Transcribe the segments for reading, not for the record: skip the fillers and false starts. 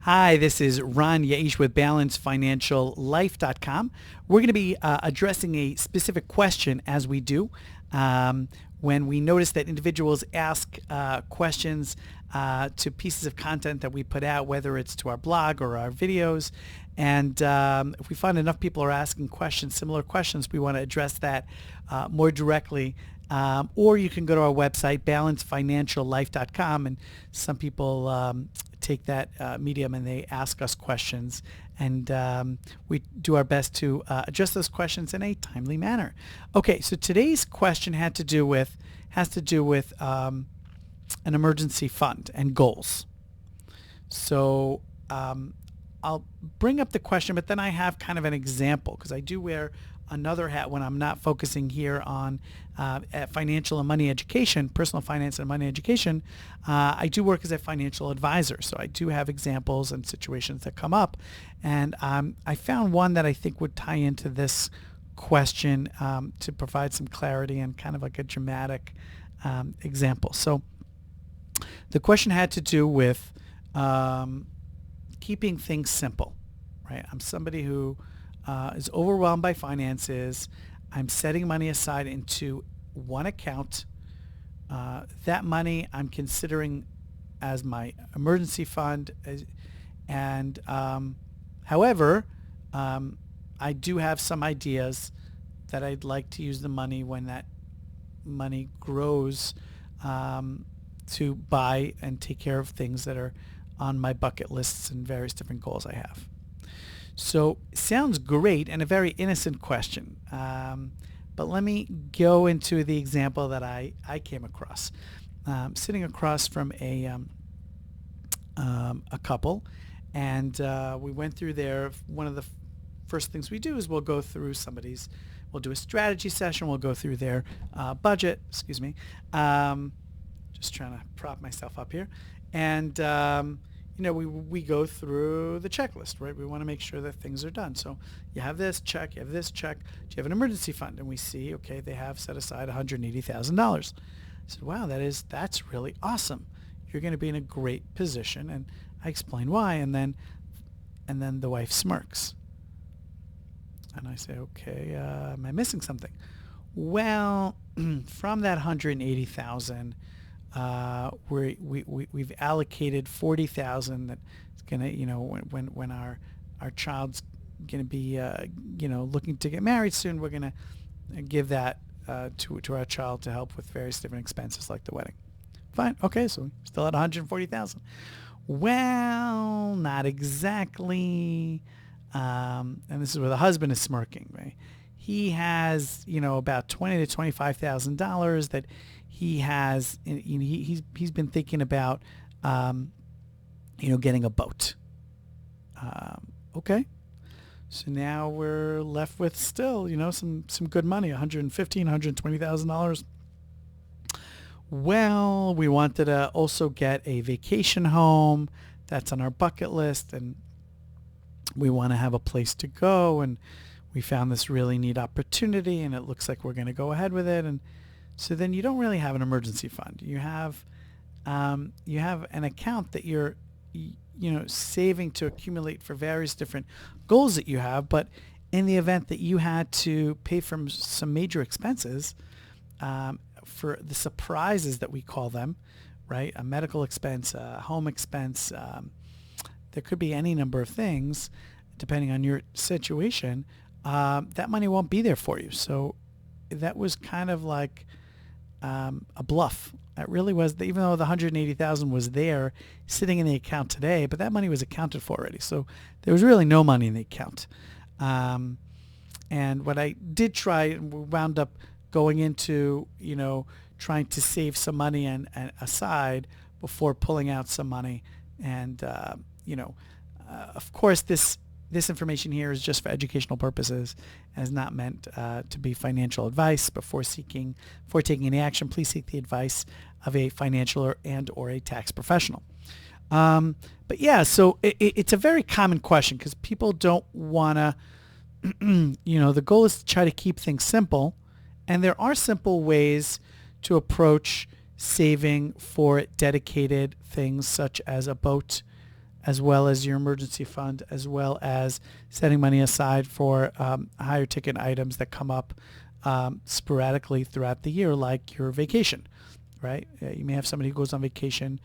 Hi, this is Ron Yaish with balancefinanciallife.com. We're going to be addressing a specific question as we do. When we notice that individuals ask questions to pieces of content that we put out, whether it's to our blog or our videos, and if we find enough people are asking questions, similar questions, we want to address that more directly. Or you can go to our website, balancefinanciallife.com, and some people take that medium and they ask us questions, and we do our best to address those questions in a timely manner. Okay, so today's question has to do with an emergency fund and goals. So I'll bring up the question, but then I have kind of an example because I do wear another hat when I'm not focusing here on financial and money education, personal finance and money education. I do work as a financial advisor, so I do have examples and situations that come up. And I found one that I think would tie into this question to provide some clarity and kind of like a dramatic example. So the question had to do with keeping things simple, right? I'm somebody who is overwhelmed by finances. I'm setting money aside into one account. That money I'm considering as my emergency fund. However, I do have some ideas that I'd like to use the money when that money grows to buy and take care of things that are on my bucket lists and various different goals I have. So sounds great and a very innocent question, but let me go into the example that I came across. Sitting across from a couple, and we went through there. One of the first things we do is we'll go through we'll do a strategy session, we'll go through their budget, just trying to prop myself up here, and we go through the checklist, right? We want to make sure that things are done. So you have this check, you have this check. Do you have an emergency fund? And we see, okay, they have set aside $180,000. I said, wow, that's really awesome. You're going to be in a great position. And I explain why. And then the wife smirks. And I say, okay, am I missing something? Well, from that $180,000, we've allocated $40,000 that's gonna, when our child's gonna be looking to get married soon, we're gonna give that to our child to help with various different expenses like the wedding. Fine, okay, so we still at $140,000. Well, not exactly. And this is where the husband is smirking, right? He has about $20,000 to $25,000 that he has. He's been thinking about getting a boat. Okay, so now we're left with still some good money, $115,000, $120,000. Well, we wanted to also get a vacation home. That's on our bucket list, and we want to have a place to go, and we found this really neat opportunity, and it looks like we're going to go ahead with it. And so then you don't really have an emergency fund. You have an account that you're saving to accumulate for various different goals that you have. But in the event that you had to pay for some major expenses, for the surprises that we call them, right? A medical expense, a home expense, there could be any number of things depending on your situation. That money won't be there for you. So that was kind of like a bluff. It really was, even though the $180,000 was there sitting in the account today, but that money was accounted for already. So there was really no money in the account. And what I did try, we wound up going into, trying to save some money and aside before pulling out some money. And, of course, this information here is just for educational purposes and is not meant to be financial advice. Before taking any action, please seek the advice of a financial or a tax professional. But yeah, so it's a very common question because people don't want to, the goal is to try to keep things simple. And there are simple ways to approach saving for dedicated things such as a boat, as well as your emergency fund, as well as setting money aside for higher ticket items that come up sporadically throughout the year, like your vacation, right? You may have somebody who goes on vacation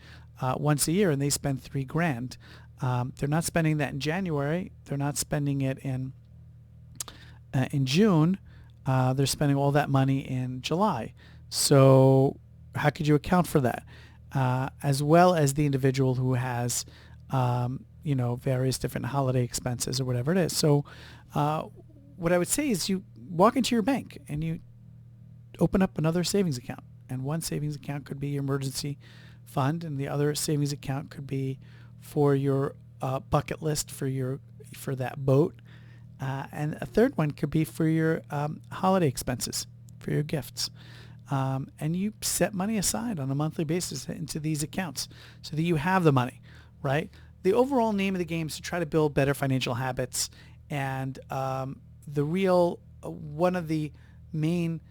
once a year and they spend $3,000. They're not spending that in January. They're not spending it in June. They're spending all that money in July. So how could you account for that? As well as the individual who has, various different holiday expenses or whatever it is. So what I would say is you walk into your bank and you open up another savings account. And one savings account could be your emergency fund, and the other savings account could be for your bucket list for that boat. And a third one could be for your holiday expenses, for your gifts. And you set money aside on a monthly basis into these accounts so that you have the money, right? The overall name of the game is to try to build better financial habits. And one of the main,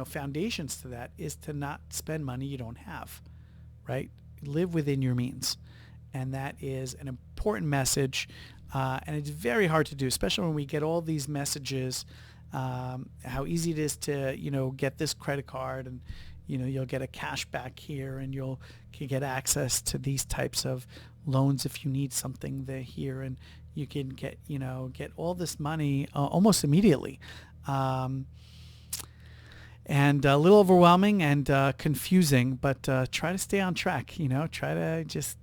foundations to that is to not spend money you don't have, right? Live within your means. And that is an important message. And it's very hard to do, especially when we get all these messages, how easy it is to, get this credit card and, you'll get a cash back here and can get access to these types of loans if you need something there here, and you can get all this money almost immediately. And a little overwhelming and confusing, but try to stay on track, try to just,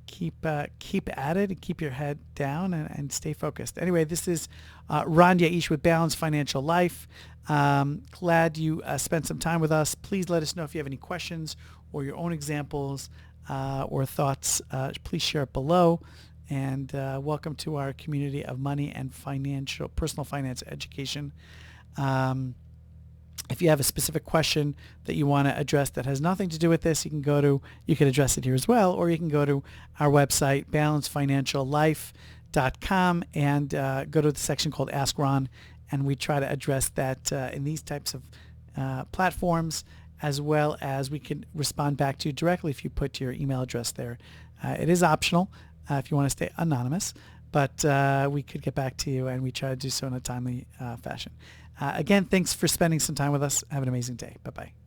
keep at it and keep your head down and stay focused. Anyway, this is Ron Yaish with Balanced Financial Life. Glad you spent some time with us. Please let us know if you have any questions or your own examples or thoughts. Please share it below. And welcome to our community of money and personal finance education. If you have a specific question that you want to address that has nothing to do with this, you can address it here as well, or you can go to our website, balancedfinanciallife.com, and go to the section called Ask Ron, and we try to address that in these types of platforms, as well as we can respond back to you directly if you put your email address there. It is optional if you want to stay anonymous, but we could get back to you, and we try to do so in a timely fashion. Again, thanks for spending some time with us. Have an amazing day. Bye-bye.